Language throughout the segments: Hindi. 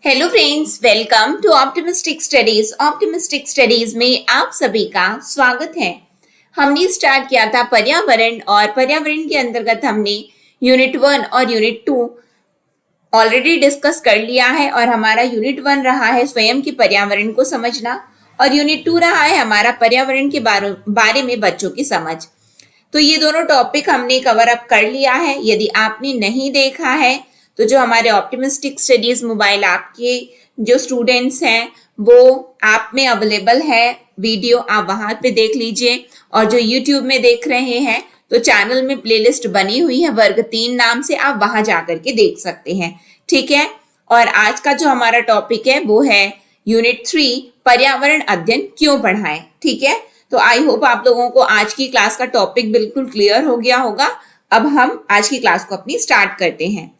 Hello friends, welcome to optimistic studies. Optimistic studies में आप सभी का स्वागत है। हमने स्टार्ट किया था पर्यावरण और पर्यावरण के अंतर्गत हमने यूनिट 1 और यूनिट 2 ऑलरेडी डिस्कस कर लिया है और हमारा यूनिट 1 रहा है स्वयं के पर्यावरण को समझना और यूनिट 2 रहा है हमारा पर्यावरण के बारे में बच्चों की समझ। तो ये दोनों टॉपिक हमने कवर अप कर लिया है। यदि आपने नहीं देखा है तो जो हमारे ऑप्टिमिस्टिक स्टडीज मोबाइल ऐप के जो स्टूडेंट्स हैं वो ऐप में अवेलेबल है वीडियो, आप वहां पे देख लीजिए। और जो यूट्यूब में देख रहे हैं तो चैनल में प्लेलिस्ट बनी हुई है वर्ग 3 नाम से, आप वहां जाकर के देख सकते हैं। ठीक है। और आज का जो हमारा टॉपिक है वो है यूनिट 3, पर्यावरण अध्ययन क्यों पढ़ाएं। ठीक है। तो आई होप आप लोगों को आज की क्लास का टॉपिक बिल्कुल क्लियर हो गया होगा। अब हम आज की क्लास को अपनी स्टार्ट करते हैं।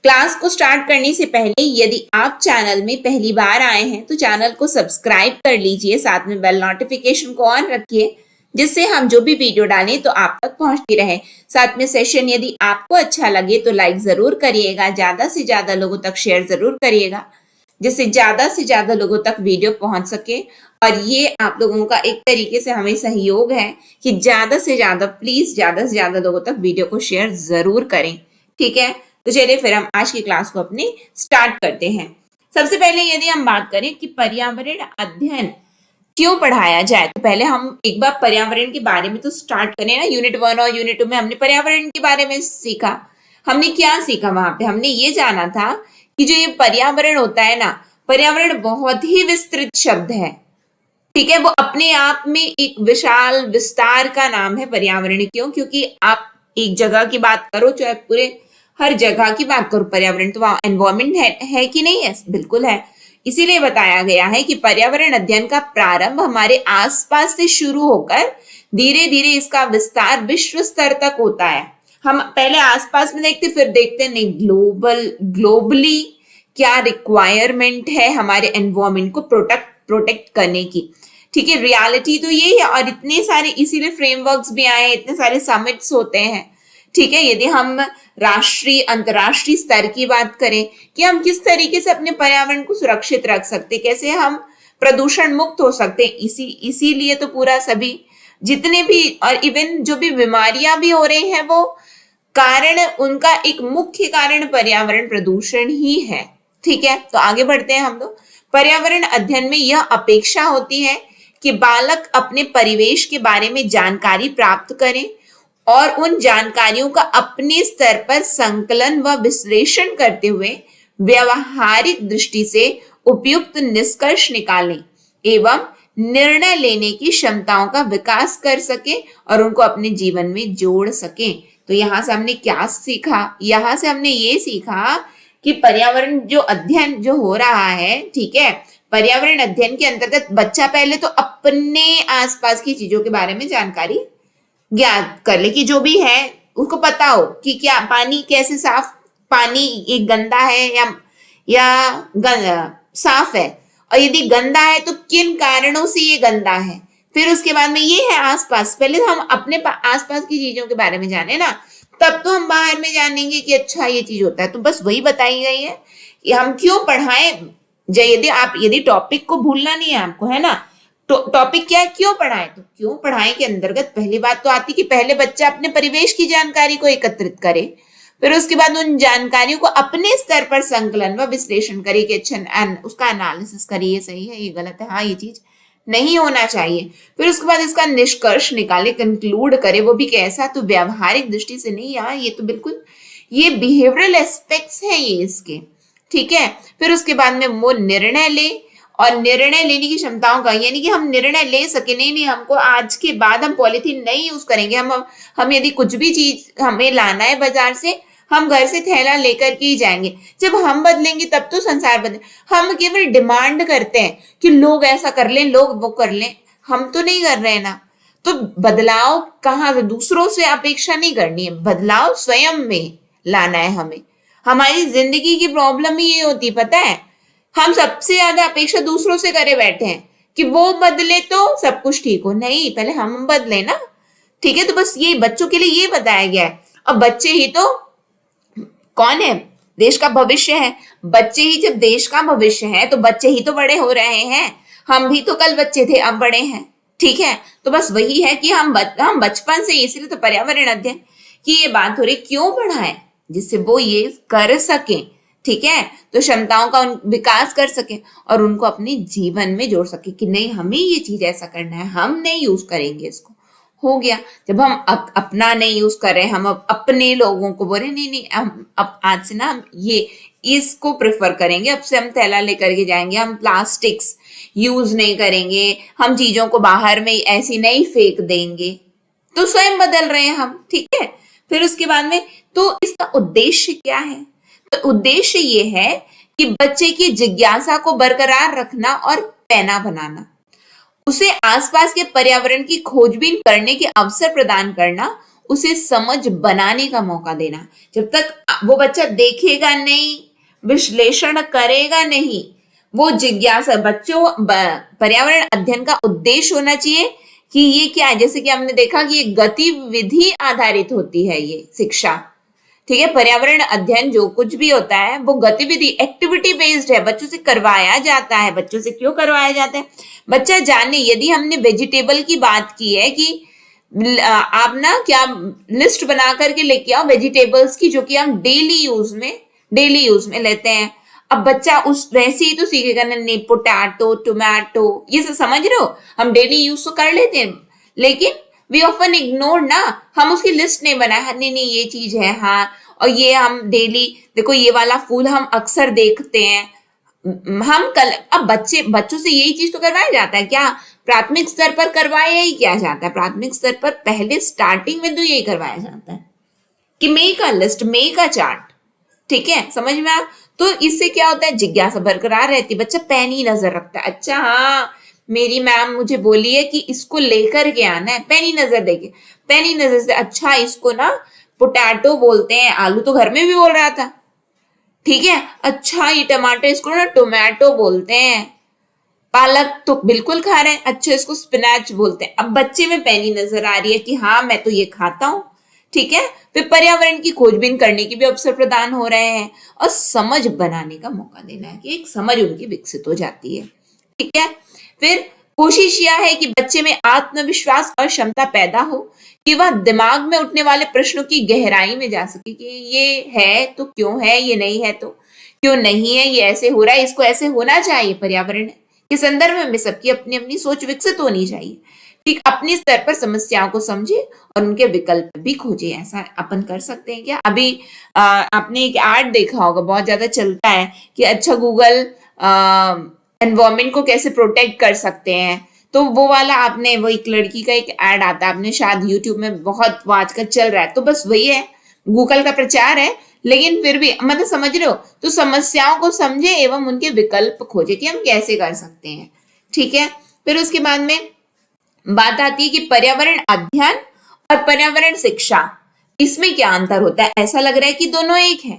क्लास को स्टार्ट करने से पहले यदि आप चैनल में पहली बार आए हैं तो चैनल को सब्सक्राइब कर लीजिए, साथ में बेल नोटिफिकेशन को ऑन रखिए जिससे हम जो भी वीडियो डालें तो आप तक पहुंचती रहे। साथ में सेशन यदि आपको अच्छा लगे तो लाइक जरूर करिएगा, ज्यादा से ज्यादा लोगों तक शेयर जरूर करिएगा जिससे ज्यादा से ज्यादा लोगों तक वीडियो पहुंच सके। और ये आप लोगों का एक तरीके से हमें सहयोग है कि ज्यादा से ज्यादा प्लीज ज्यादा से ज्यादा लोगों तक वीडियो को शेयर जरूर करें। ठीक है। तो चलिए फिर हम आज की क्लास को अपनी स्टार्ट करते हैं। सबसे पहले यदि हम बात करें कि पर्यावरण अध्ययन क्यों पढ़ाया जाए तो पहले हम एक बार पर्यावरण के बारे में तो स्टार्ट करें ना। यूनिट 1 और यूनिट 2 में हमने पर्यावरण के बारे में सीखा। हमने क्या सीखा वहां पे? हमने ये जाना था कि जो ये पर्यावरण होता है ना, पर्यावरण बहुत ही विस्तृत शब्द है। ठीक है। वो अपने आप में एक विशाल विस्तार का नाम है पर्यावरण। क्यों? क्योंकि आप एक जगह की बात करो चाहे पूरे हर जगह की बात करो, पर्यावरण तो वहां एनवायरमेंट है कि नहीं है? बिल्कुल है। इसीलिए बताया गया है कि पर्यावरण अध्ययन का प्रारंभ हमारे आसपास से शुरू होकर धीरे धीरे इसका विस्तार विश्व स्तर तक होता है। हम पहले आसपास में देखते फिर देखते नहीं ग्लोबली क्या रिक्वायरमेंट है हमारे एनवायरमेंट को प्रोटेक्ट करने की। ठीक है। रियलिटी तो यही है और इतने सारे इसीलिए फ्रेमवर्क्स भी आए, इतने सारे समिट्स होते हैं। ठीक है। यदि हम राष्ट्रीय अंतरराष्ट्रीय स्तर की बात करें कि हम किस तरीके से अपने पर्यावरण को सुरक्षित रख सकते, कैसे हम प्रदूषण मुक्त हो सकते, इसीलिए तो पूरा सभी जितने भी और इवन जो भी बीमारियां भी हो रही हैं वो कारण, उनका एक मुख्य कारण पर्यावरण प्रदूषण ही है। ठीक है। तो आगे बढ़ते हैं हम लोग। पर्यावरण अध्ययन में यह अपेक्षा होती है कि बालक अपने परिवेश के बारे में जानकारी प्राप्त करें और उन जानकारियों का अपने स्तर पर संकलन व विश्लेषण करते हुए व्यवहारिक दृष्टि से उपयुक्त निष्कर्ष निकालें एवं निर्णय लेने की क्षमताओं का विकास कर सके और उनको अपने जीवन में जोड़ सके। तो यहां से हमने क्या सीखा? यहां से हमने ये सीखा कि पर्यावरण जो अध्ययन जो हो रहा है, ठीक है, पर्यावरण अध्ययन के अंतर्गत बच्चा पहले तो अपने आसपास की चीजों के बारे में जानकारी ज्ञात कर ले कि जो भी है उसको पता हो कि क्या पानी कैसे साफ, पानी एक गंदा है या साफ है, और यदि गंदा है तो किन कारणों से ये गंदा है। फिर उसके बाद में ये है आसपास, पहले तो हम अपने आसपास की चीजों के बारे में जाने ना, तब तो हम बाहर में जानेंगे कि अच्छा ये चीज होता है। तो बस वही बताई गई है कि हम क्यों पढ़ाएं। यदि टॉपिक को भूलना नहीं है आपको, है ना, तो टॉपिक क्या है, क्यों पढ़ाएं। तो क्यों पढ़ाएं के अंतर्गत पहली बात तो आती कि पहले बच्चा अपने परिवेश की जानकारी को एकत्रित करे, फिर उसके बाद उन जानकारियों को अपने स्तर पर संकलन व विश्लेषण करे कि अच्छा उसका एनालिसिस करे, ये सही है, ये गलत है, हाँ ये चीज नहीं होना चाहिए। फिर उसके बाद इसका निष्कर्ष निकाले, कंक्लूड करे, वो भी कैसा, तो व्यवहारिक दृष्टि से नहीं, यार ये तो बिल्कुल ये बिहेवियरल एस्पेक्ट्स है ये इसके। ठीक है। फिर उसके बाद में वो निर्णय ले और निर्णय लेने की क्षमताओं का, यानी कि हम निर्णय ले सके, नहीं हमको आज के बाद हम पॉलिथीन नहीं यूज करेंगे। हम यदि कुछ भी चीज हमें लाना है बाजार से, हम घर से थैला लेकर के ही जाएंगे। जब हम बदलेंगे तब तो संसार बदले। हम केवल डिमांड करते हैं कि लोग ऐसा कर लें, लोग वो कर लें, हम तो नहीं कर रहे हैं ना। तो बदलाव कहाँ से? दूसरों से अपेक्षा नहीं करनी है, बदलाव स्वयं में लाना है हमें। हमारी जिंदगी की प्रॉब्लम ही ये होती, पता है, हम सबसे ज्यादा अपेक्षा दूसरों से करे बैठे हैं कि वो बदले तो सब कुछ ठीक हो। नहीं, पहले हम बदले ना। ठीक है। तो बस ये बच्चों के लिए ये बताया गया है। अब बच्चे ही तो कौन है? देश का भविष्य है। बच्चे ही जब देश का भविष्य है तो बच्चे ही तो बड़े हो रहे हैं। हम भी तो कल बच्चे थे, अब बड़े हैं। ठीक है, तो बस वही है कि हम बचपन से, इसलिए तो पर्यावरण अध्ययन की ये बात हो रही, क्यों पढ़ाएं, जिससे वो ये कर सकें। ठीक है, तो क्षमताओं का विकास कर सके और उनको अपने जीवन में जोड़ सके कि नहीं, हमें ये चीज ऐसा करना है, हम नहीं यूज करेंगे इसको। हो गया। जब हम अपना नहीं यूज कर रहे, हम अपने लोगों को बोले नहीं नहीं, हम अब आज से ना हम ये इसको प्रेफर करेंगे, अब से हम थैला लेकर के जाएंगे, हम प्लास्टिक्स यूज नहीं करेंगे, हम चीजों को बाहर में ऐसी नहीं फेंक देंगे, तो स्वयं बदल रहे हैं हम। ठीक है, फिर उसके बाद में तो इसका उद्देश्य क्या है? तो उद्देश्य ये है कि बच्चे की जिज्ञासा को बरकरार रखना और पैना बनाना, उसे आसपास के पर्यावरण की खोजबीन करने के अवसर प्रदान करना, उसे समझ बनाने का मौका देना। जब तक वो बच्चा देखेगा नहीं, विश्लेषण करेगा नहीं, वो जिज्ञासा, बच्चों पर्यावरण अध्ययन का उद्देश्य होना चाहिए कि ये क्या है। जैसे कि हमने देखा कि ये गतिविधि आधारित होती है ये शिक्षा। ठीक है, पर्यावरण अध्ययन जो कुछ भी होता है वो गतिविधि, एक्टिविटी बेस्ड है, बच्चों से करवाया जाता है। बच्चों से क्यों करवाया जाता है? बच्चा जाने। यदि हमने वेजिटेबल की बात की है कि आप ना क्या लिस्ट बना करके लेके आओ वेजिटेबल्स की, जो कि हम डेली यूज में लेते हैं। अब बच्चा उस वैसे ही तो सीखेगा ना, नहीं पोटैटो, टोमेटो, ये सब समझ रहे हो, हम डेली यूज तो कर लेते हैं, लेकिन वी ऑफन इग्नोर ना, हम उसकी लिस्ट नहीं बनाए, नहीं नहीं ये चीज है, हाँ, और ये हम डेली, देखो ये वाला फूल हम अक्सर देखते हैं। हम कल, अब बच्चों से यही चीज तो करवाया जाता है क्या? प्राथमिक स्तर पर करवाया ही क्या जाता है? प्राथमिक स्तर पर पहले स्टार्टिंग में तो यही करवाया जाता है कि make a list, make a chart. ठीक है, समझ में आ? तो इससे क्या होता है? जिज्ञासा बरकरार रहती है, बच्चा पैनी नजर रखता है। अच्छा हाँ, मेरी मैम मुझे बोली है कि इसको लेकर के आना है, पैनी नजर देके, पैनी नजर से, अच्छा इसको ना पोटैटो बोलते हैं, आलू तो घर में भी बोल रहा था। ठीक है, अच्छा ये टमाटर, इसको ना टोमेटो बोलते हैं, पालक तो बिल्कुल खा रहे हैं, अच्छा इसको स्पिनच बोलते हैं। अब बच्चे में पैनी नजर आ रही है कि हाँ मैं तो ये खाता हूं। ठीक है, फिर पर्यावरण की खोजबीन करने के भी अवसर प्रदान हो रहे हैं और समझ बनाने का मौका देना है कि एक समझ उनकी विकसित हो जाती है। ठीक है, फिर कोशिश यह है कि बच्चे में आत्मविश्वास और क्षमता पैदा हो कि वह दिमाग में उठने वाले प्रश्नों की गहराई में जा सके कि ये है तो क्यों है, ये नहीं है तो क्यों नहीं है, ये ऐसे हो रहा है, इसको ऐसे होना चाहिए। पर्यावरण के संदर्भ में सबकी अपनी अपनी सोच विकसित होनी चाहिए। ठीक, अपने स्तर पर समस्याओं को समझे और उनके विकल्प भी खोजे। ऐसा अपन कर सकते हैं क्या? अभी आपने एक ऐड देखा होगा, बहुत ज्यादा चलता है कि अच्छा गूगल एनवायरमेंट को कैसे प्रोटेक्ट कर सकते हैं। तो वो वाला आपने, वो एक लड़की का एक ऐड आता है, आपने शायद यूट्यूब में, बहुत वो आजकल चल रहा है। तो बस वही है, गूगल का प्रचार है, लेकिन फिर भी मतलब समझ रहे हो, तो समस्याओं को समझे एवं उनके विकल्प खोजे कि हम कैसे कर सकते हैं। ठीक है, फिर उसके बाद में बात आती है कि पर्यावरण अध्ययन और पर्यावरण शिक्षा, इसमें क्या अंतर होता है? ऐसा लग रहा है कि दोनों एक है।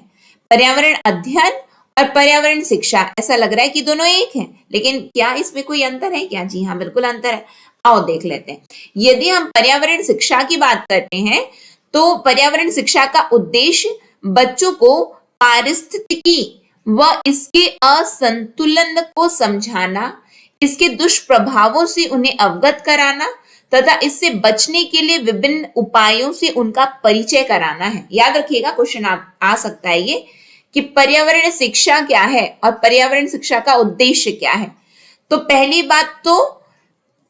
पर्यावरण अध्ययन और पर्यावरण शिक्षा, ऐसा लग रहा है कि दोनों एक है, लेकिन क्या इसमें कोई अंतर है क्या? जी हाँ, बिल्कुल अंतर है। आओ देख लेते हैं। यदि हम पर्यावरण शिक्षा की बात करते हैं तो पर्यावरण शिक्षा का उद्देश्य बच्चों को पारिस्थितिकी व इसके असंतुलन को समझाना, इसके दुष्प्रभावों से उन्हें अवगत कराना तथा इससे बचने के लिए विभिन्न उपायों से उनका परिचय कराना है। याद रखिएगा, क्वेश्चन आ सकता है ये कि पर्यावरण शिक्षा क्या है और पर्यावरण शिक्षा का उद्देश्य क्या है। तो पहली बात तो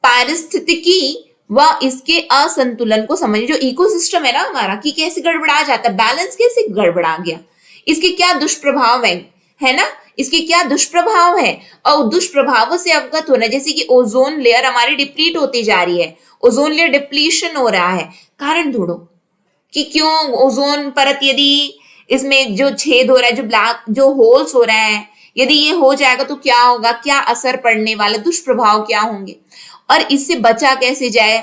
पारिस्थितिकी व इसके असंतुलन को समझिए, जो इकोसिस्टम है ना हमारा, कि कैसे गड़बड़ा जाता है, बैलेंस कैसे गड़बड़ा गया, इसके क्या दुष्प्रभाव है ना, इसके क्या दुष्प्रभाव है, और दुष्प्रभावों से अवगत होना। जैसे कि ओजोन लेयर हमारी डिप्लीट होती जा रही है, ओजोन लेयर डिप्लीशन हो रहा है, कारण ढूंढो कि क्यों ओजोन परत, यदि इसमें जो छेद हो रहा है, जो ब्लैक जो होल्स हो रहे हैं, यदि ये हो जाएगा तो क्या होगा, क्या असर पड़ने वाला, दुष्प्रभाव क्या होंगे, और इससे बचा कैसे जाए।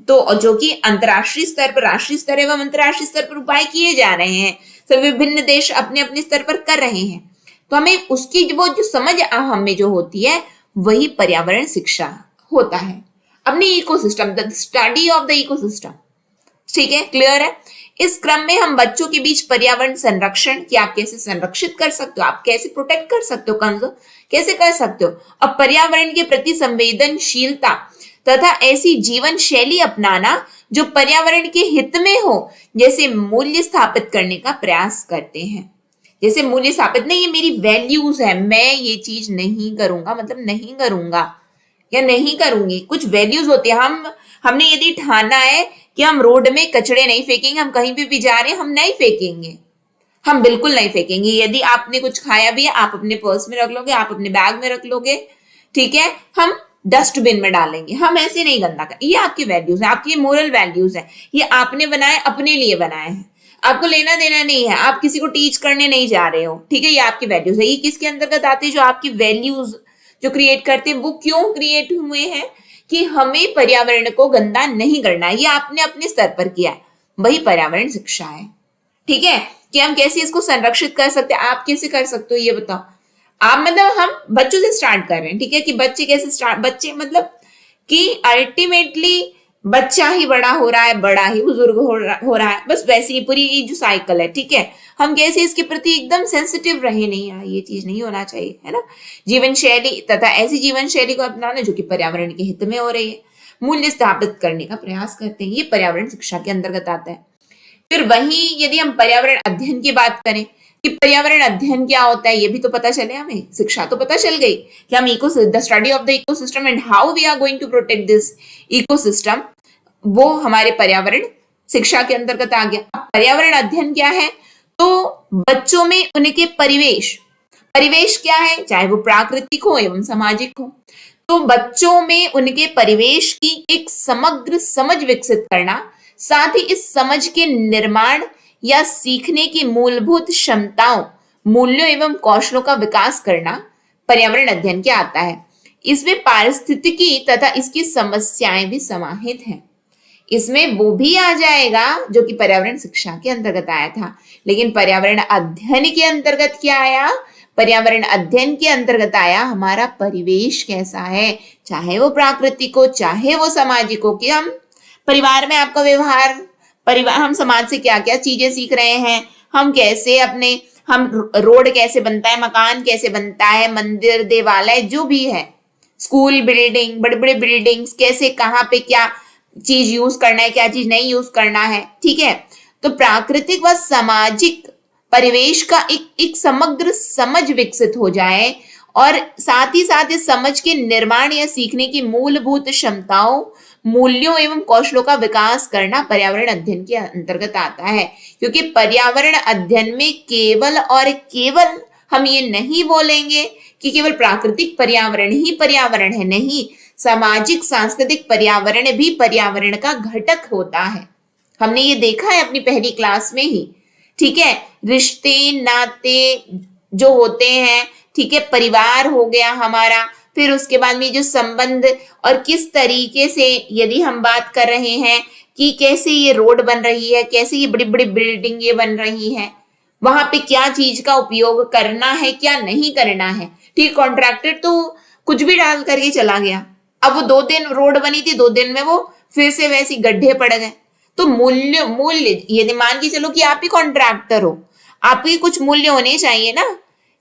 तो जो कि अंतरराष्ट्रीय स्तर पर, राष्ट्रीय स्तर एवं अंतरराष्ट्रीय स्तर पर उपाय किए जा रहे हैं, सब विभिन्न देश अपने अपने स्तर पर कर रहे हैं। तो हमें उसकी वो जो समझ हमें जो होती है, वही पर्यावरण शिक्षा होता है। अपने ecosystem, the study of the ecosystem. ठीक है, क्लियर है। इस क्रम में हम बच्चों के बीच पर्यावरण संरक्षण कि आप कैसे संरक्षित कर सकते हो, आप कैसे प्रोटेक्ट कर सकते हो, कंजर्व कैसे कर सकते हो, अब पर्यावरण के प्रति संवेदनशीलता तथा ऐसी जीवन शैली अपनाना जो पर्यावरण के हित में हो, जैसे मूल्य स्थापित करने का प्रयास करते हैं। जैसे मूल्य स्थापित नहीं, ये मेरी वैल्यूज है, मैं ये चीज नहीं करूंगा, मतलब नहीं करूंगा या नहीं करूंगी, कुछ वैल्यूज होती है। हमने यदि ठाना है कि हम रोड में कचड़े नहीं फेंकेंगे, हम कहीं पे भी जा रहे हैं हम नहीं फेंकेंगे, हम बिल्कुल नहीं फेंकेंगे। यदि आपने कुछ खाया भी है, आप अपने पर्स में रख लोगे, आप अपने बैग में रख लोगे, ठीक है, हम डस्टबिन में डालेंगे, हम ऐसे नहीं गंदा कर। ये आपकी वैल्यूज है, आपकी मोरल वैल्यूज है, ये आपने बनाए, अपने लिए बनाए हैं, आपको लेना देना नहीं है, आप किसी को टीच करने नहीं जा रहे हो, ठीक है, ये आपकी वैल्यूज है। ये किसके अंतर्गत आती है? जो आपकी वैल्यूज जो क्रिएट करते हैं, वो क्यों क्रिएट हुए हैं? कि हमें पर्यावरण को गंदा नहीं करना है, ये आपने अपने स्तर पर किया है, वही पर्यावरण शिक्षा है। ठीक है, कि हम कैसे इसको संरक्षित कर सकते हैं, आप कैसे कर सकते हो ये बताओ। आप मतलब हम बच्चों से स्टार्ट कर रहे हैं, ठीक है, कि बच्चे कैसे स्टार्ट, बच्चे मतलब कि अल्टीमेटली बच्चा ही बड़ा हो रहा है, बड़ा ही बुजुर्ग हो रहा है, बस वैसे ही पूरी ये जो साइकिल है, ठीक है, हम कैसे इसके प्रति एकदम सेंसिटिव रहे, नहीं यार ये चीज नहीं होना चाहिए, है ना। जीवन शैली तथा ऐसी जीवन शैली को अपनाना जो कि पर्यावरण के हित में हो रही है, मूल्य स्थापित करने का प्रयास करते हैं, ये पर्यावरण शिक्षा के अंतर्गत आता है। फिर वही यदि हम पर्यावरण अध्ययन की बात करें कि पर्यावरण अध्ययन क्या होता है, ये भी तो पता चले हमें, शिक्षा तो पता चल गई कि हम the study of the ecosystem and how we are going to protect this ecosystem, वो हमारे पर्यावरण शिक्षा के अंतर्गत आ गया। पर्यावरण अध्ययन क्या है? तो बच्चों में उनके परिवेश क्या है, चाहे वो प्राकृतिक हो एवं सामाजिक हो, तो बच्चों में उनके परिवेश की एक समग्र समझ विकसित करना, साथ ही इस समझ के निर्माण या सीखने की मूलभूत क्षमताओं, मूल्यों एवं कौशलों का विकास करना पर्यावरण अध्ययन के आता है। इसमें पारिस्थितिकी तथा इसकी समस्याएं भी समाहित हैं। इसमें वो भी आ जाएगा जो कि पर्यावरण शिक्षा के अंतर्गत आया था, लेकिन पर्यावरण अध्ययन के अंतर्गत क्या आया? पर्यावरण अध्ययन के अंतर्गत आया हमारा परिवेश कैसा है, चाहे वो प्राकृतिक हो चाहे वो सामाजिक हो, कि हम परिवार में आपका व्यवहार, परिवार, हम समाज से क्या क्या चीजें सीख रहे हैं, हम कैसे अपने, हम रोड कैसे बनता है, मकान कैसे बनता है, मंदिर देवालय जो भी है, स्कूल बिल्डिंग, बड़े बड़े बिल्डिंग्स कैसे, कहाँ पे क्या चीज यूज करना है, क्या चीज नहीं यूज करना है, ठीक है। तो प्राकृतिक व सामाजिक परिवेश का एक समग्र समझ विकसित हो जाए और साथ ही साथ इस समझ के निर्माण या सीखने की मूलभूत क्षमताओं, मूल्यों एवं कौशलों का विकास करना पर्यावरण अध्ययन के अंतर्गत आता है। क्योंकि पर्यावरण अध्ययन में केवल और केवल हम ये नहीं बोलेंगे कि केवल प्राकृतिक पर्यावरण ही पर्यावरण है, नहीं, सामाजिक सांस्कृतिक पर्यावरण भी पर्यावरण का घटक होता है। हमने ये देखा है अपनी पहली क्लास में ही, ठीक है, रिश्ते नाते जो होते हैं, ठीक है, परिवार हो गया हमारा, फिर उसके बाद में जो संबंध, और किस तरीके से यदि हम बात कर रहे हैं कि कैसे ये रोड बन रही है, कैसे ये बड़ी बड़ी बिल्डिंग ये बन रही है, वहां पे क्या चीज का उपयोग करना है, क्या नहीं करना है, ठीक। कॉन्ट्रैक्टर तो कुछ भी डाल करके चला गया, अब वो 2 दिन रोड बनी थी, 2 दिन में वो फिर से वैसी गड्ढे पड़ गए। तो मूल्य यदि मान के चलो कि आप ही कॉन्ट्रैक्टर हो, आपके कुछ मूल्य होने चाहिए ना,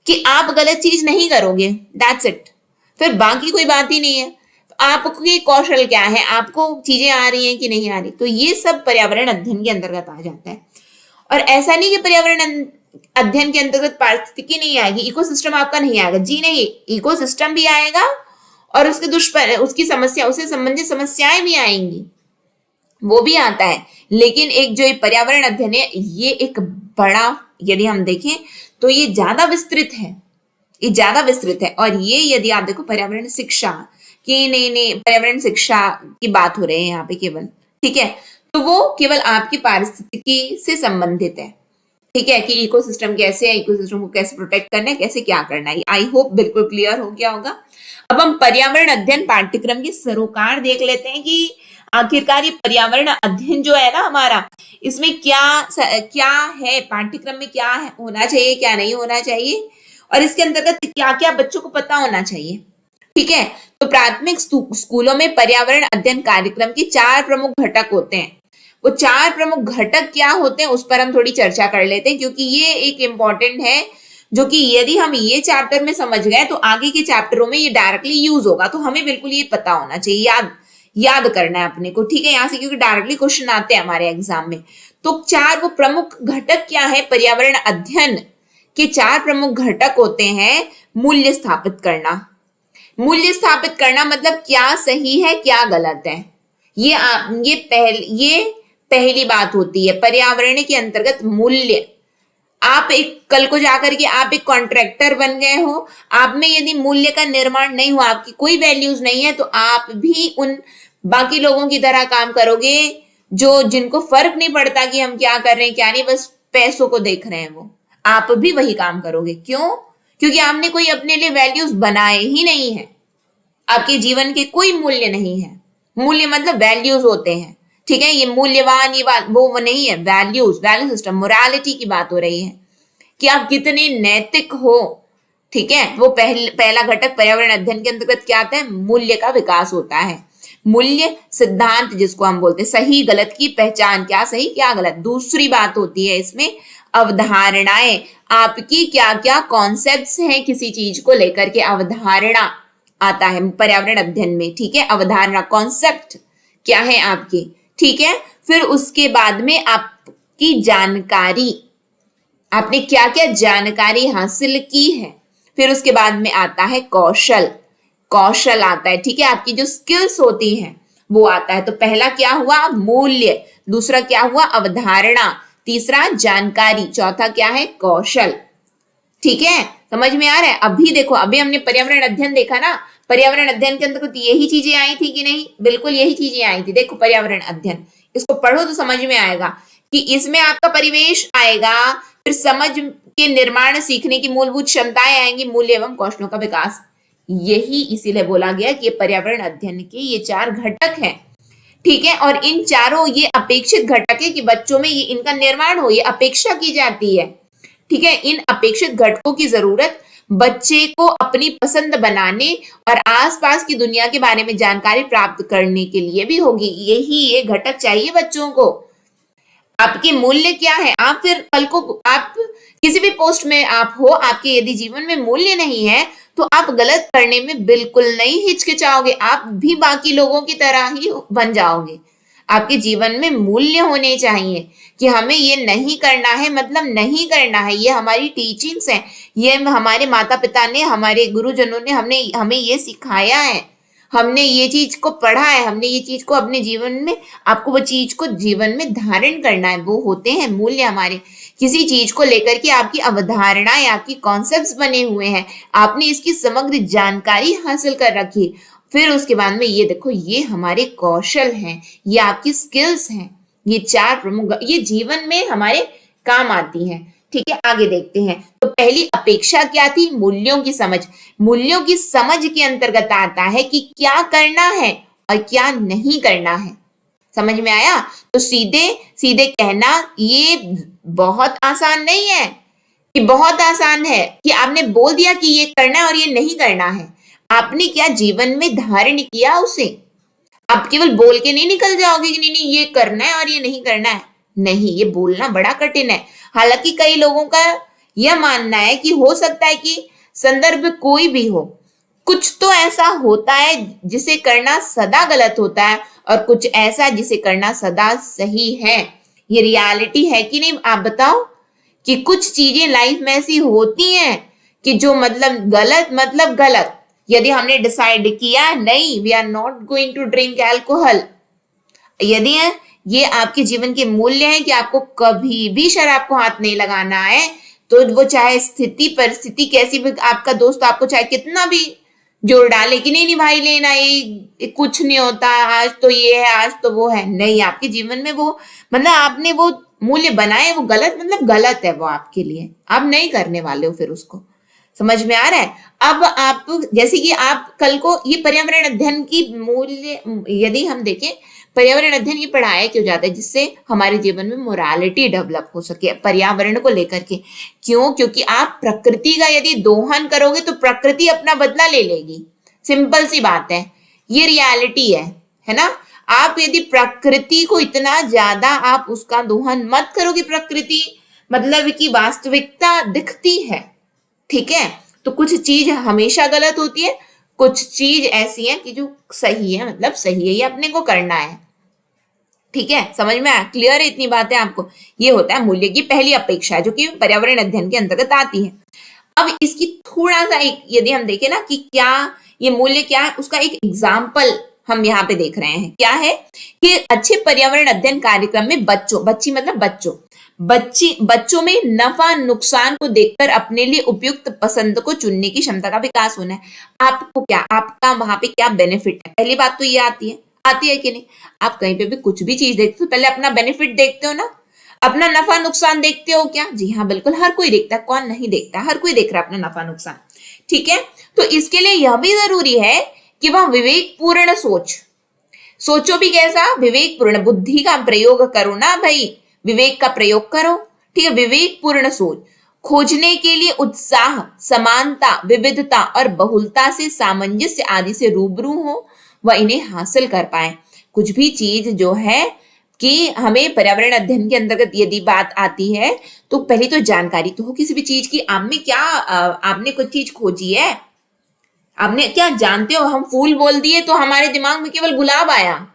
कि आप गलत चीज नहीं करोगे, दैट्स इट, फिर बाकी कोई बात ही नहीं है। आपके कौशल क्या है, आपको चीजें आ रही हैं कि नहीं आ रही, तो ये सब पर्यावरण अध्ययन के अंतर्गत आ जाता है। और ऐसा नहीं कि पर्यावरण अध्ययन के अंतर्गत पारिस्थितिकी नहीं आएगी, इकोसिस्टम आपका नहीं आएगा, जी नहीं, इकोसिस्टम भी आएगा और उसके उसकी समस्या, उससे संबंधित समस्याएं भी आएंगी, वो भी आता है। लेकिन एक जो पर्यावरण अध्ययन है, ये एक बड़ा, यदि हम देखें तो ये ज्यादा विस्तृत है, ये ज्यादा विस्तृत है। और ये यदि आप देखो पर्यावरण शिक्षा की, नहीं पर्यावरण शिक्षा की बात हो रही है यहाँ पे केवल, ठीक है, तो वो केवल आपकी पारिस्थितिकी से संबंधित है, ठीक है, कि इकोसिस्टम कैसे है, इकोसिस्टम को कैसे प्रोटेक्ट करना है, कैसे क्या करना है। आई होप बिल्कुल क्लियर हो गया होगा। अब हम पर्यावरण अध्ययन पाठ्यक्रम के सरोकार देख लेते हैं कि आखिरकार ये पर्यावरण अध्ययन जो है ना हमारा, इसमें क्या है, पाठ्यक्रम में क्या है, होना चाहिए, क्या नहीं होना चाहिए, और इसके अंतर्गत क्या क्या बच्चों को पता होना चाहिए, ठीक है। तो प्राथमिक स्कूलों में पर्यावरण अध्ययन कार्यक्रम के 4 प्रमुख घटक होते हैं। वो 4 प्रमुख घटक क्या होते हैं उस पर हम थोड़ी चर्चा कर लेते हैं, क्योंकि ये एक इम्पॉर्टेंट है जो कि यदि हम ये चैप्टर में समझ गए तो आगे के चैप्टरों में ये डायरेक्टली यूज होगा। तो हमें बिल्कुल ये पता होना चाहिए, याद करना है अपने को, ठीक है, यहाँ से, क्योंकि डायरेक्टली क्वेश्चन आते हैं हमारे एग्जाम में। तो 4 वो प्रमुख घटक क्या है पर्यावरण अध्ययन के? 4 प्रमुख घटक होते हैं मूल्य स्थापित करना। मूल्य स्थापित करना मतलब क्या सही है क्या गलत है, ये पहली बात होती है पर्यावरण के अंतर्गत मूल्य। आप एक कल को जाकर के आप एक कॉन्ट्रैक्टर बन गए हो, आप में यदि मूल्य का निर्माण नहीं हुआ, आपकी कोई वैल्यूज नहीं है, तो आप भी उन बाकी लोगों की तरह काम करोगे जिनको फर्क नहीं पड़ता कि हम क्या कर रहे हैं क्या नहीं, बस पैसों को देख रहे हैं, वो आप भी वही काम करोगे। क्यों? क्योंकि आपने कोई अपने लिए वैल्यूज बनाए ही नहीं है, आपके जीवन के कोई मूल्य नहीं है। मूल्य मतलब वैल्यूज होते हैं, ठीक है, ये मूल्यवान ये बात वो नहीं है, वैल्यूज, वैल्यू सिस्टम, मोरालिटी की बात हो रही है कि आप कितने नैतिक हो, ठीक है। वो पहला घटक पर्यावरण अध्ययन के अंतर्गत क्या आता है? मूल्य का विकास होता है। मूल्य सिद्धांत जिसको हम बोलते हैं, सही गलत की पहचान, क्या सही क्या गलत। दूसरी बात होती है इसमें अवधारणाएं, आपकी क्या क्या कॉन्सेप्ट्स हैं किसी चीज को लेकर के, अवधारणा आता है पर्यावरण अध्ययन में, ठीक है। अवधारणा, कॉन्सेप्ट क्या है आपके, ठीक है। फिर उसके बाद में आपकी जानकारी, आपने क्या क्या जानकारी हासिल की है। फिर उसके बाद में आता है कौशल, कौशल आता है, ठीक है, आपकी जो स्किल्स होती हैं वो आता है। तो पहला क्या हुआ? मूल्य, दूसरा क्या हुआ? अवधारणा, तीसरा जानकारी, चौथा क्या है? कौशल, ठीक है। समझ में आ रहा है? अभी देखो, अभी हमने पर्यावरण अध्ययन देखा ना, पर्यावरण अध्ययन के अंतर्गत यही चीजें आई थी कि नहीं? बिल्कुल यही चीजें आई थी। देखो पर्यावरण अध्ययन, इसको पढ़ो तो समझ में आएगा कि इसमें आपका परिवेश आएगा, फिर समझ के निर्माण सीखने की मूलभूत क्षमताएं आएंगी, मूल्य एवं कौशलों का विकास। यही इसीलिए बोला गया कि ये पर्यावरण अध्ययन के ये 4 घटक हैं, ठीक है। और इन चारों ये अपेक्षित घटक है कि बच्चों में ये इनका निर्माण हो, ये अपेक्षा की जाती है, ठीक है। इन अपेक्षित घटकों की जरूरत बच्चे को अपनी पसंद बनाने और आसपास की दुनिया के बारे में जानकारी प्राप्त करने के लिए भी होगी। यही ये घटक चाहिए बच्चों को। आपके मूल्य क्या है? आप फिर कल को आप किसी भी पोस्ट में आप हो, आपके यदि जीवन में मूल्य नहीं है तो आप गलत करने में बिल्कुल नहीं हिचकिचाओगे, आप भी बाकी लोगों की तरह ही बन जाओगे। आपके जीवन में मूल्य होने चाहिए कि हमें ये नहीं करना है, मतलब नहीं करना है। ये हमारी टीचिंग्स हैं, ये हमारे माता पिता ने, हमारे गुरुजनों ने हमें ये सिखाया है, हमने ये चीज को पढ़ा है, हमने ये चीज को अपने जीवन में, आपको वो चीज को जीवन में धारण करना है। वो होते हैं मूल्य हमारे। किसी चीज को लेकर के आपकी अवधारणाएं, आपकी कॉन्सेप्ट्स बने हुए हैं, आपने इसकी समग्र जानकारी हासिल कर रखी। फिर उसके बाद में ये देखो, ये हमारे कौशल हैं, ये आपकी स्किल्स हैं। ये 4 प्रमुख ये जीवन में हमारे काम आती हैं, ठीक है। आगे देखते हैं। तो पहली अपेक्षा क्या थी? मूल्यों की समझ। मूल्यों की समझ के अंतर्गत आता है कि क्या करना है और क्या नहीं करना है। समझ में आया? तो सीधे सीधे कहना ये बहुत आसान नहीं है कि बहुत आसान है कि आपने बोल दिया कि ये करना है और ये नहीं करना है। आपने क्या जीवन में धारण किया उसे? आप केवल बोल के नहीं निकल जाओगे कि नहीं नहीं ये करना है और ये नहीं करना है। नहीं, ये बोलना बड़ा कठिन है। हालांकि कई लोगों का यह मानना है कि हो सकता है कि संदर्भ कोई भी हो, कुछ तो ऐसा होता है जिसे करना सदा गलत होता है और कुछ ऐसा जिसे करना सदा सही है। ये रियलिटी है कि नहीं? आप बताओ कि कुछ चीजें लाइफ में ऐसी होती हैं कि जो मतलब गलत। यदि हमने डिसाइड किया नहीं, we are not going to drink alcohol, यदि ये आपके जीवन के मूल्य हैं कि आपको कभी भी शराब को हाथ नहीं लगाना है, तो वो चाहे परिस्थिति कैसी भी, आपका दोस्त आपको चाहे कितना भी जोर डाले कि नहीं नहीं भाई लेना, ये कुछ नहीं होता, आज तो ये है आज तो वो है, नहीं, आपके जीवन में वो मतलब आपने वो मूल्य बनाए, वो गलत मतलब गलत है वो आपके लिए, आप नहीं करने वाले हो फिर उसको। समझ में आ रहा है? अब आप जैसे कि आप कल को ये पर्यावरण अध्ययन की मूल्य, यदि हम देखें पर्यावरण अध्ययन ये पढ़ाया क्यों जाता है? जिससे हमारे जीवन में मोरालिटी डेवलप हो सके पर्यावरण को लेकर के। क्यों? क्योंकि आप प्रकृति का यदि दोहन करोगे तो प्रकृति अपना बदला ले लेगी। सिंपल सी बात है, ये रियलिटी है ना? आप यदि प्रकृति को इतना ज्यादा आप उसका दोहन मत करो कि प्रकृति मतलब कि वास्तविकता दिखती है, ठीक है। तो कुछ चीज हमेशा गलत होती है, कुछ चीज ऐसी है कि जो सही है, मतलब सही है, ये अपने को करना है, ठीक है। समझ में आया, क्लियर है इतनी बातें आपको। ये होता है मूल्य की पहली अपेक्षा जो कि पर्यावरण अध्ययन के अंतर्गत आती है। अब इसकी थोड़ा सा एक यदि हम देखें ना कि क्या ये मूल्य क्या है, उसका एक एग्जाम्पल हम यहाँ पे देख रहे हैं। क्या है कि अच्छे पर्यावरण अध्ययन कार्यक्रम में बच्चों में नफा नुकसान को देखकर अपने लिए उपयुक्त पसंद को चुनने की क्षमता का विकास होना है। आपको क्या, आपका वहां पे क्या बेनिफिट है, पहली बात तो ये आती है कि नहीं। आप कहीं पे भी कुछ भी चीज देखते हो पहले अपना बेनिफिट देखते हो ना, अपना नफा नुकसान देखते हो क्या? जी हाँ बिल्कुल, हर कोई देखता है, कौन नहीं देखता, हर कोई देख रहा है अपना नफा नुकसान, ठीक है। तो इसके लिए यह भी जरूरी है कि वह विवेकपूर्ण सोचो भी कैसा, विवेकपूर्ण, बुद्धि का प्रयोग करो ना भाई, विवेक का प्रयोग करो, ठीक है। विवेकपूर्ण सोच खोजने के लिए उत्साह, समानता, विविधता और बहुलता से सामंजस्य आदि से रूबरू हो व इन्हें हासिल कर पाए। कुछ भी चीज जो है कि हमें पर्यावरण अध्ययन के अंतर्गत यदि बात आती है तो पहले तो जानकारी तो हो किसी भी चीज की। आप में क्या आपने कुछ चीज खोजी है, आपने क्या जानते हो, हम फूल बोल दिए तो हमारे दिमाग में केवल गुलाब आया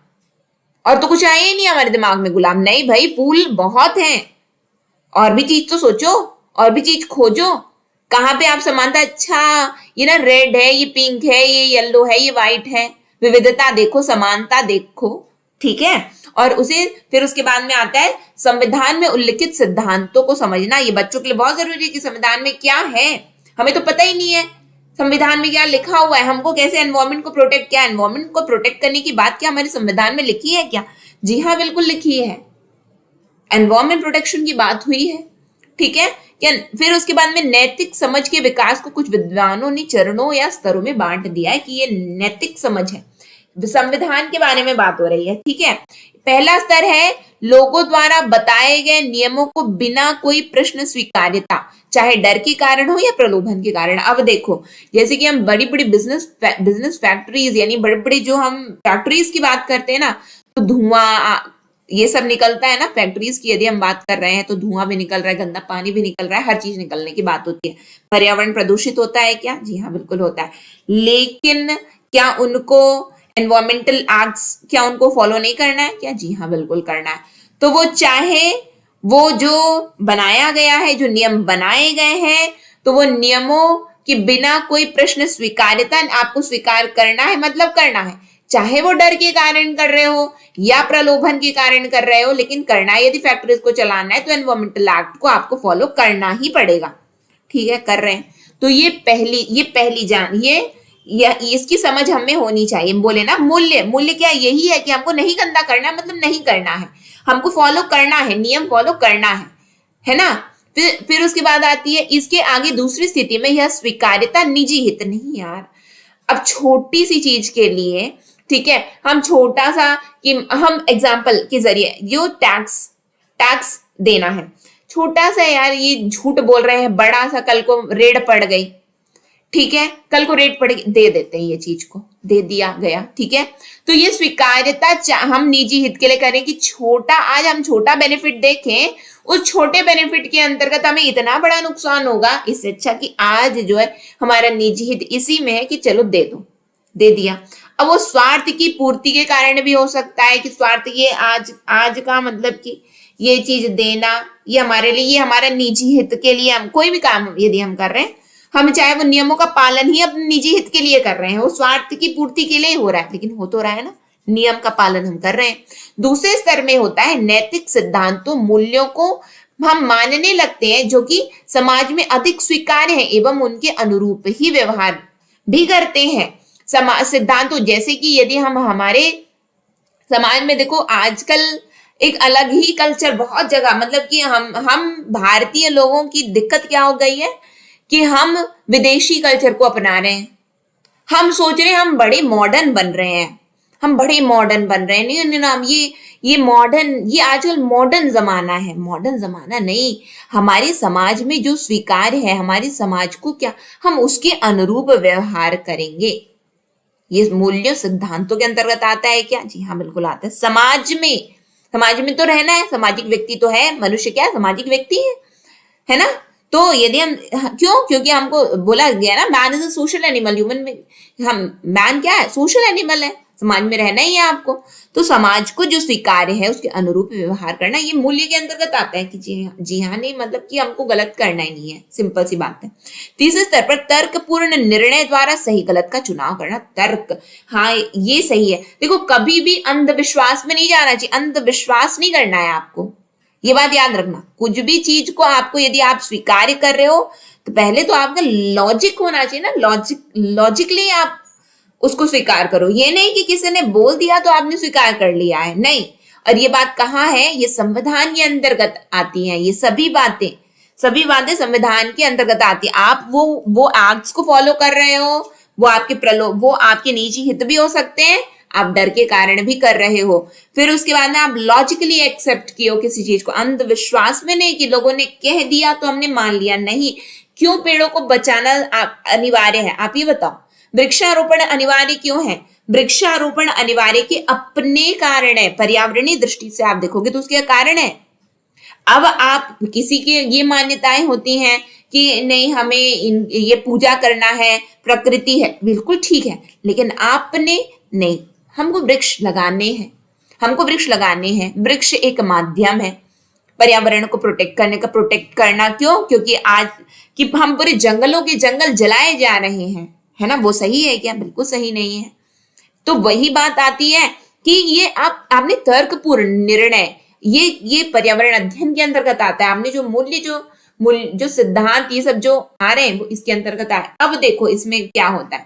और तो कुछ आया ही नहीं हमारे दिमाग में, गुलाब नहीं भाई, फूल बहुत हैं, और भी चीज तो सोचो, और भी चीज खोजो। कहाँ पे आप समानता, अच्छा ये ना रेड है, ये पिंक है, ये येलो है, ये व्हाइट है, विविधता देखो, समानता देखो, ठीक है। और उसे फिर उसके बाद में आता है संविधान में उल्लिखित सिद्धांतों को समझना। ये बच्चों के लिए बहुत जरूरी है कि संविधान में क्या है, हमें तो पता ही नहीं है संविधान में क्या लिखा हुआ है, हमको कैसे एनवायरमेंट को प्रोटेक्ट, क्या एनवायरमेंट को प्रोटेक्ट करने की बात क्या हमारे संविधान में लिखी है क्या? जी हाँ बिल्कुल लिखी है, एनवायरमेंट प्रोटेक्शन की बात हुई है, ठीक है क्या। फिर उसके बाद में नैतिक समझ के विकास को कुछ विद्वानों ने चरणों या स्तरों में बांट दिया है कि ये नैतिक समझ है, संविधान के बारे में बात हो रही है, ठीक है। पहला स्तर है लोगों द्वारा बताए गए नियमों को बिना कोई प्रश्न स्वीकार्यता, चाहे डर के कारण हो या प्रलोभन के कारण। अब देखो जैसे कि हम बड़ी बड़ी बिजनेस फैक्ट्रीज, यानी बड़े बड़े जो हम फैक्ट्रीज की बात करते हैं ना, तो धुआं ये सब निकलता है ना, फैक्ट्रीज की यदि हम बात कर रहे हैं तो धुआं भी निकल रहा है, गंदा पानी भी निकल रहा है, हर चीज निकलने की बात होती है। पर्यावरण प्रदूषित होता है क्या? जी हाँ बिल्कुल होता है। लेकिन क्या उनको एनवायरमेंटल एक्ट्स क्या उनको फॉलो नहीं करना है क्या? जी हाँ बिल्कुल करना है। तो वो चाहे वो जो बनाया गया है, जो नियम बनाए गए हैं, तो वो नियमों के बिना कोई प्रश्न स्वीकार्यता आपको स्वीकार करना है, मतलब करना है, चाहे वो डर के कारण कर रहे हो या प्रलोभन के कारण कर रहे हो, लेकिन करना है। यदि फैक्ट्रीज को चलाना है तो एनवायरमेंटल एक्ट को आपको फॉलो करना ही पड़ेगा, ठीक है, कर रहे हैं। तो ये पहली जान ये इसकी समझ हमें होनी चाहिए। बोले ना मूल्य क्या यही है कि हमको नहीं गंदा करना है, मतलब नहीं करना है, हमको फॉलो करना है, नियम फॉलो करना है ना। फिर उसके बाद आती है इसके आगे दूसरी स्थिति में यह स्वीकार्यता निजी हित नहीं यार। अब छोटी सी चीज के लिए, ठीक है, हम छोटा सा कि हम एग्जाम्पल के जरिए जो टैक्स देना है, छोटा सा यार ये झूठ बोल रहे हैं, बड़ा सा कल को रेड पड़ गई, ठीक है, कल को रेट पड़ दे देते हैं, ये चीज को दे दिया गया, ठीक है। तो ये स्वीकार्यता हम निजी हित के लिए करें कि छोटा, आज हम छोटा बेनिफिट देखें, उस छोटे बेनिफिट के अंतर्गत हमें इतना बड़ा नुकसान होगा, इससे अच्छा कि आज जो है हमारा निजी हित इसी में है कि चलो दे दिया। अब वो स्वार्थ की पूर्ति के कारण भी हो सकता है कि स्वार्थ ये आज का मतलब कि ये चीज देना ये हमारे लिए, ये हमारा निजी हित के लिए, हम कोई भी काम यदि हम कर रहे हैं, हम चाहे वो नियमों का पालन ही अपने निजी हित के लिए कर रहे हैं, वो स्वार्थ की पूर्ति के लिए हो रहा है, लेकिन हो तो रहा है ना, नियम का पालन हम कर रहे हैं। दूसरे स्तर में होता है नैतिक सिद्धांतों मूल्यों को हम मानने लगते हैं जो कि समाज में अधिक स्वीकार्य है एवं उनके अनुरूप ही व्यवहार भी करते हैं। सिद्धांतों जैसे कि यदि हम हमारे समाज में देखो आजकल एक अलग ही कल्चर बहुत जगह, मतलब कि हम भारतीय लोगों की दिक्कत क्या हो गई है कि हम विदेशी कल्चर को अपना रहे हैं, हम सोच रहे हैं हम बड़े मॉडर्न बन रहे हैं, हम बड़े मॉडर्न बन रहे हैं। नहीं नाम ये मॉडर्न, ये आजकल मॉडर्न जमाना है, मॉडर्न जमाना नहीं, हमारे समाज में जो स्वीकार्य है, हमारे समाज को क्या हम उसके अनुरूप व्यवहार करेंगे, ये मूल्यों सिद्धांतों के अंतर्गत आता है क्या? जी हाँ, बिल्कुल आता है। समाज में तो रहना है, सामाजिक व्यक्ति तो है, मनुष्य क्या है, सामाजिक व्यक्ति है ना। तो यदि हम, क्यों? क्योंकि हमको बोला गया ना, man is a social animal, human में हम, मैन क्या है, सोशल एनिमल है, समाज में रहना ही है आपको। तो समाज को जो स्वीकार्य है उसके अनुरूप व्यवहार करना, ये मूल्य के अंतर्गत आता है कि जी हाँ नहीं, मतलब कि हमको गलत करना ही नहीं है, सिंपल सी बात है। तीसरे स्तर पर तर्कपूर्ण निर्णय द्वारा सही गलत का चुनाव करना। तर्क, हाँ ये सही है। देखो, कभी भी अंधविश्वास में नहीं जाना चाहिए, अंधविश्वास नहीं करना है आपको, ये बात याद रखना। कुछ भी चीज को आपको यदि आप स्वीकार कर रहे हो तो पहले तो आपका लॉजिक होना चाहिए ना, लॉजिकली आप उसको स्वीकार करो। ये नहीं कि किसी ने बोल दिया तो आपने स्वीकार कर लिया है, नहीं। और ये बात कहाँ है, ये संविधान के अंतर्गत आती है, ये सभी बातें संविधान के अंतर्गत आती है। आप वो एक्ट्स को फॉलो कर रहे हो, वो आपके निजी हित भी हो सकते हैं, आप डर के कारण भी कर रहे हो। फिर उसके बाद में आप लॉजिकली एक्सेप्ट किए हो किसी चीज को, अंधविश्वास में नहीं कि लोगों ने कह दिया तो हमने मान लिया, नहीं। क्यों पेड़ों को बचाना अनिवार्य है, आप ये बताओ। वृक्षारोपण अनिवार्य क्यों है? वृक्षारोपण अनिवार्य के अपने कारण है, पर्यावरणीय दृष्टि से आप देखोगे तो उसके कारण है। अब आप किसी की ये मान्यताएं होती हैं कि नहीं, हमें ये पूजा करना है, प्रकृति है, बिल्कुल ठीक है, लेकिन आपने नहीं, हमको वृक्ष लगाने हैं। वृक्ष एक माध्यम है पर्यावरण को प्रोटेक्ट करना। क्यों? क्योंकि आज कि हम पूरे जंगलों के जंगल जलाए जा रहे हैं, है ना, वो सही है क्या? बिल्कुल सही नहीं है। तो वही बात आती है कि ये आपने तर्कपूर्ण निर्णय, ये पर्यावरण अध्ययन के अंतर्गत आता है। आपने जो मूल्य जो सिद्धांत ये सब जो आ रहे हैं वो इसके अंतर्गत आए। अब देखो इसमें क्या होता है।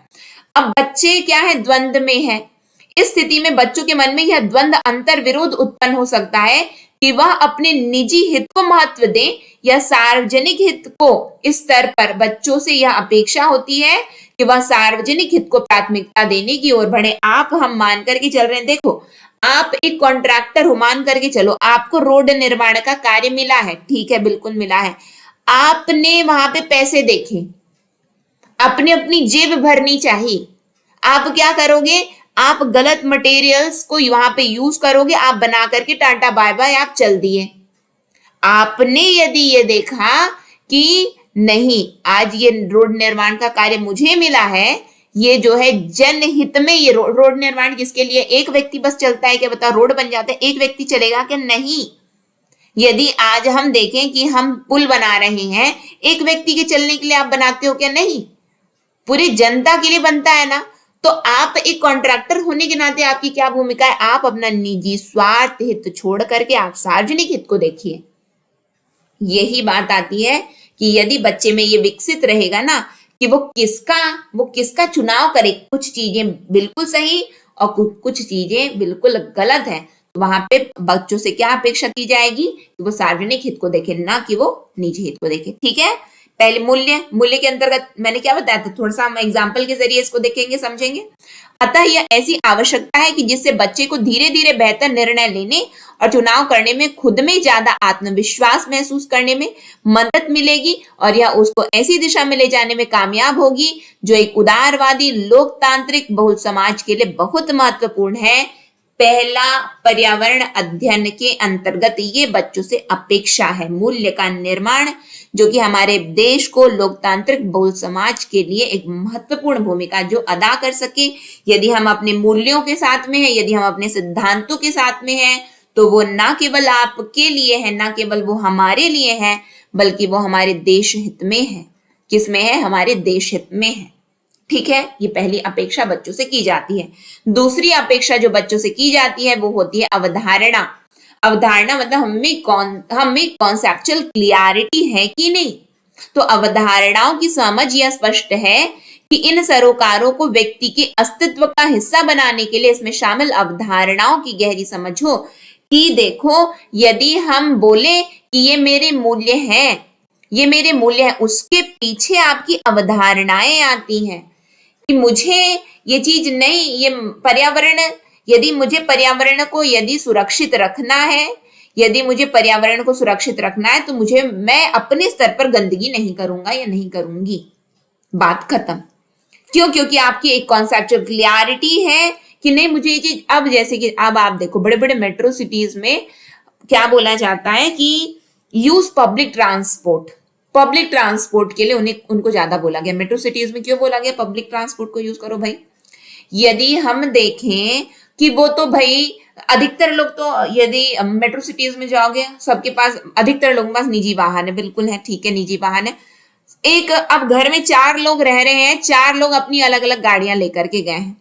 अब बच्चे क्या है, द्वंद में है। इस स्थिति में बच्चों के मन में यह द्वंद अंतर विरोध उत्पन्न हो सकता है कि वह अपने निजी हित को महत्व दें या सार्वजनिक हित को। इस स्तर पर बच्चों से यह अपेक्षा होती है कि वह सार्वजनिक हित को प्राथमिकता देने की ओर बढ़े। हम मान करके चल रहे हैं, देखो आप एक कॉन्ट्रैक्टर हो, मान करके चलो, आपको रोड निर्माण का कार्य मिला है, ठीक है, बिल्कुल मिला है। आपने वहां पे पैसे देखे, आपने अपनी जेब भरनी चाहिए, आप क्या करोगे, आप गलत मटेरियल्स को वहां पे यूज करोगे, आप बना करके टाटा बाय बाय आप चल दिए। आपने यदि ये देखा कि नहीं, आज ये रोड निर्माण का कार्य मुझे मिला है, ये जो है जनहित में, ये रोड निर्माण किसके लिए, एक व्यक्ति बस चलता है क्या? बताओ, रोड बन जाता है, एक व्यक्ति चलेगा क्या? नहीं। यदि आज हम देखें कि हम पुल बना रहे हैं, एक व्यक्ति के चलने के लिए आप बनाते हो क्या? नहीं, पूरी जनता के लिए बनता है ना। तो आप एक कॉन्ट्रैक्टर होने के नाते आपकी क्या भूमिका है? आप अपना निजी स्वार्थ हित छोड़ करके आप सार्वजनिक हित को देखिए। यही बात आती है कि यदि बच्चे में ये विकसित रहेगा ना कि वो किसका चुनाव करे, कुछ चीजें बिल्कुल सही और कुछ चीजें बिल्कुल गलत है, तो वहां पे बच्चों से क्या अपेक्षा की जाएगी कि वो सार्वजनिक हित को देखे, ना कि वो निजी हित को देखे। ठीक है, पहले मूल्य के अंतर्गत मैंने क्या बताया था, थोड़ा सा हम एग्जाम्पल के जरिए इसको देखेंगे, समझेंगे। अतः यह ऐसी आवश्यकता है कि जिससे बच्चे को धीरे धीरे बेहतर निर्णय लेने और चुनाव करने में खुद में ज्यादा आत्मविश्वास महसूस करने में मदद मिलेगी, और यह उसको ऐसी दिशा में ले जाने में कामयाब होगी जो एक उदारवादी लोकतांत्रिक बहुल समाज के लिए बहुत महत्वपूर्ण है। पहला, पर्यावरण अध्ययन के अंतर्गत ये बच्चों से अपेक्षा है, मूल्य का निर्माण, जो कि हमारे देश को लोकतांत्रिक बहुल समाज के लिए एक महत्वपूर्ण भूमिका जो अदा कर सके। यदि हम अपने मूल्यों के साथ में है, यदि हम अपने सिद्धांतों के साथ में है, तो वो ना केवल आपके लिए है, ना केवल वो हमारे लिए है, बल्कि वो हमारे देश हित में है। किसमें है? हमारे देश हित में है। ठीक है, ये पहली अपेक्षा बच्चों से की जाती है। दूसरी अपेक्षा जो बच्चों से की जाती है वो होती है अवधारणा। अवधारणा मतलब हमें कॉन्सेप्चुअल क्लियरिटी है कि नहीं। तो अवधारणाओं की समझ यह स्पष्ट है कि इन सरोकारों को व्यक्ति के अस्तित्व का हिस्सा बनाने के लिए इसमें शामिल अवधारणाओं की गहरी समझ हो। कि देखो, यदि हम बोले कि ये मेरे मूल्य हैं, उसके पीछे आपकी अवधारणाएं आती हैं कि मुझे ये चीज नहीं, ये पर्यावरण, यदि मुझे पर्यावरण को यदि सुरक्षित रखना है, यदि मुझे पर्यावरण को सुरक्षित रखना है तो मैं अपने स्तर पर गंदगी नहीं करूंगा या नहीं करूंगी, बात खत्म। क्यों? क्योंकि आपकी एक कॉन्सेप्चुअल क्लियरिटी है कि नहीं मुझे ये चीज, अब जैसे कि अब आप देखो बड़े बड़े मेट्रो सिटीज में क्या बोला जाता है कि use public transport, public transport के लिए उन्हें उनको ज्यादा बोला गया। मेट्रो सिटीज में क्यों बोला गया पब्लिक ट्रांसपोर्ट को यूज करो भाई? यदि हम देखें कि वो तो भाई अधिकतर लोग तो, यदि मेट्रो सिटीज में जाओगे सबके पास, अधिकतर लोगों के पास निजी वाहन है, बिल्कुल है, ठीक है, निजी वाहन है। एक अब घर में 4 लोग रह रहे हैं, 4 लोग अपनी अलग अलग गाड़ियां लेकर के गए हैं,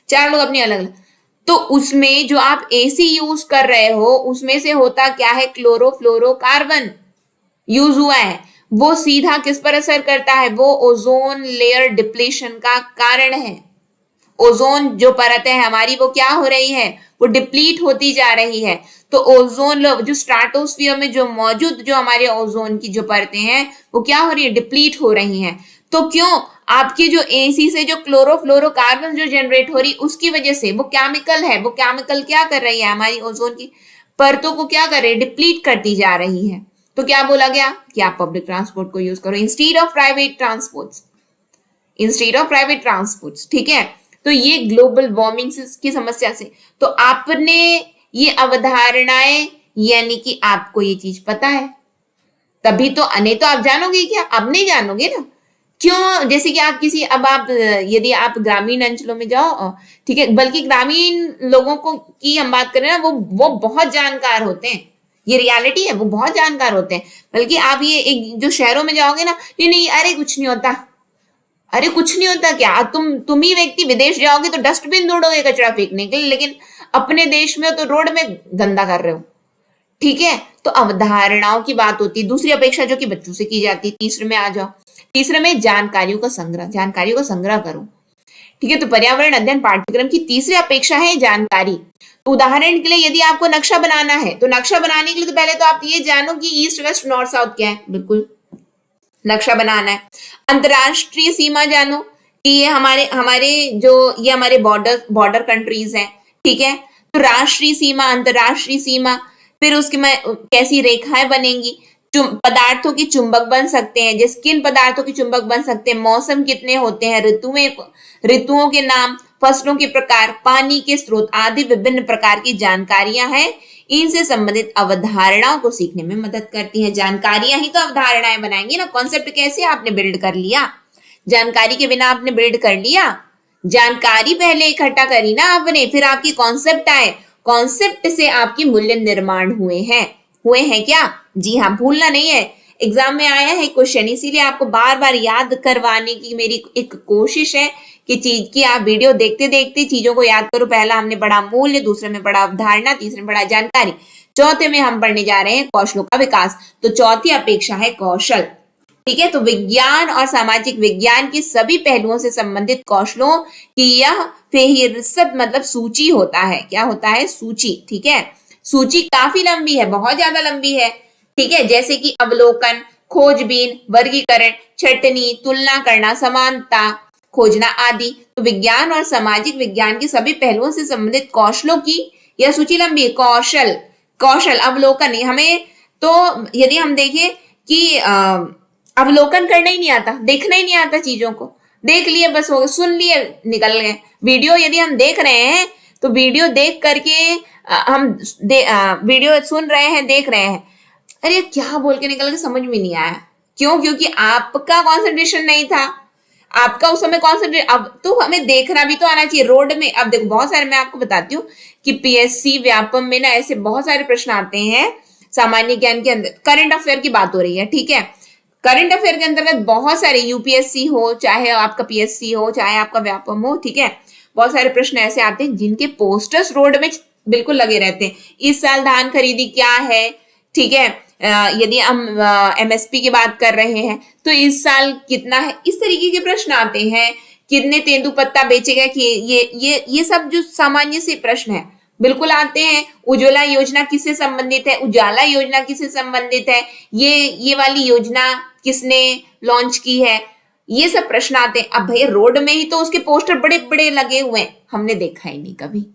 4 लोग अपनी अलग अलग, तो उसमें जो आप एसी यूज कर रहे हो उसमें से होता क्या है, क्लोरोफ्लोरोकार्बन यूज हुआ है। वो सीधा किस पर असर करता है? वो ओजोन लेयर डिप्लीशन का कारण है। ओजोन जो परत है हमारी वो क्या हो रही है, वो डिप्लीट होती जा रही है। तो ओजोन जो स्ट्राटोस्फीयर में जो मौजूद जो हमारे ओजोन की जो परतें हैं वो क्या हो रही है, डिप्लीट हो रही हैं। तो क्यों? आपकी जो एसी से जो क्लोरोफ्लोरोकार्बन जो जनरेट हो रही उसकी वजह से, वो केमिकल है, वो केमिकल क्या कर रही है, हमारी ओजोन की परतों को क्या कर रही है, डिप्लीट करती जा रही है। तो क्या बोला गया कि आप पब्लिक ट्रांसपोर्ट को यूज करो instead of private transports, instead of private transports, ठीक है। तो ये ग्लोबल वार्मिंग की समस्या से, तो आपने ये अवधारणाएं, यानी कि आपको ये चीज पता है, तभी तो, अने तो आप जानोगे क्या, अब नहीं जानोगे ना। क्यों? जैसे कि आप किसी, अब आप यदि आप ग्रामीण अंचलों में जाओ, ठीक है, बल्कि ग्रामीण लोगों को की हम बात करें ना, वो बहुत जानकार होते हैं, ये रियलिटी है, वो बहुत जानकार होते हैं। बल्कि आप ये एक जो शहरों में जाओगे ना, नहीं नहीं अरे कुछ नहीं होता, अरे कुछ नहीं होता क्या, तुम ही व्यक्ति विदेश जाओगे तो डस्टबिन ढूंढोगे कचरा फेंकने के लिए, लेकिन अपने देश में तो रोड में गंदा कर रहे हो, ठीक है। तो अवधारणाओं की बात होती है। दूसरी अपेक्षा जो कि बच्चों से की जाती है, तीसरे में आ जाओ, तीसरे में जानकारियों का संग्रह, जानकारियों का संग्रह करो, ठीक है। तो पर्यावरण अध्ययन पाठ्यक्रम की तीसरी अपेक्षा है जानकारी। तो उदाहरण के लिए यदि आपको नक्शा बनाना है, तो नक्शा बनाने के लिए तो पहले तो आप ये जानो कि ईस्ट वेस्ट नॉर्थ साउथ क्या है, बिल्कुल नक्शा बनाना है। अंतरराष्ट्रीय सीमा जानो कि ये हमारे हमारे जो ये हमारे बॉर्डर कंट्रीज हैं, ठीक है। तो राष्ट्रीय सीमा, अंतरराष्ट्रीय सीमा, फिर उसके में कैसी रेखाएं बनेंगी, पदार्थों की चुंबक बन सकते हैं, जैसे किन पदार्थों की चुंबक बन सकते हैं, मौसम कितने होते हैं, ऋतुओं के नाम, फसलों के प्रकार, पानी के स्रोत आदि विभिन्न प्रकार की जानकारियां हैं। इनसे संबंधित अवधारणाओं को सीखने में मदद करती हैं। जानकारियां ही तो अवधारणाएं बनाएंगी ना। कॉन्सेप्ट कैसे आपने बिल्ड कर लिया, जानकारी के बिना आपने बिल्ड कर लिया, जानकारी पहले इकट्ठा करी ना आपने, फिर आपकी कॉन्सेप्ट आए, कॉन्सेप्ट से आपकी मूल्य निर्माण हुए हैं क्या? जी हाँ, भूलना नहीं है, एग्जाम में आया है क्वेश्चन, इसीलिए आपको बार बार याद करवाने की मेरी एक कोशिश है कि चीज की आप वीडियो देखते देखते चीजों को याद करो। पहला हमने पढ़ा मूल्य, दूसरे में पढ़ा अवधारणा, तीसरे में पढ़ा जानकारी, चौथे में हम पढ़ने जा रहे हैं कौशलों का विकास। तो चौथी अपेक्षा है कौशल, ठीक है। तो विज्ञान और सामाजिक विज्ञान के सभी पहलुओं से संबंधित कौशलों की यह फेहरिस्त मतलब सूची होता है। क्या होता है? सूची, ठीक है। सूची काफी लंबी है, बहुत ज्यादा लंबी है, ठीक है। जैसे कि अवलोकन, खोजबीन, वर्गीकरण, छटनी, तुलना करना, समानता खोजना आदि। तो विज्ञान और सामाजिक विज्ञान के सभी पहलुओं से संबंधित कौशलों की यह सूची लंबी है। कौशल अवलोकन, हमें तो यदि हम देखें कि अवलोकन करना ही नहीं आता, देखना ही नहीं आता, चीजों को देख लिए बस हो गए, सुन लिए निकल गए। वीडियो यदि हम देख रहे हैं तो वीडियो देख करके वीडियो सुन रहे हैं, देख रहे हैं, अरे क्या बोल के निकल के समझ में नहीं आया। क्यों? क्योंकि आपका कॉन्सेंट्रेशन नहीं था, आपका उस समय कॉन्सेंट्रेट। अब तो हमें देखना भी तो आना चाहिए। रोड में अब देखो बहुत सारे, मैं आपको बताती हूँ कि पीएससी व्यापम में ना ऐसे बहुत सारे प्रश्न आते हैं सामान्य ज्ञान के अंदर। करंट अफेयर की बात हो रही है, ठीक है। करंट अफेयर के अंतर्गत बहुत सारे, यूपीएससी हो चाहे आपका पीएससी हो चाहे आपका व्यापम हो, ठीक है, बहुत सारे प्रश्न ऐसे आते हैं जिनके पोस्टर्स रोड में बिल्कुल लगे रहते हैं। इस साल धान खरीदी क्या है, ठीक है। यदि हम एमएसपी की बात कर रहे हैं तो इस साल कितना है, इस तरीके के प्रश्न आते हैं। कितने तेंदुपत्ता बेचेगा, कि ये सब जो सामान्य से प्रश्न है बिल्कुल आते हैं। उज्ज्वला योजना किससे संबंधित है, उजाला योजना किससे संबंधित है, ये वाली योजना किसने लॉन्च की है, ये सब प्रश्न आते हैं। अब भैया रोड में ही तो उसके पोस्टर बड़े बड़े लगे हुए हैं, हमने देखा ही नहीं कभी,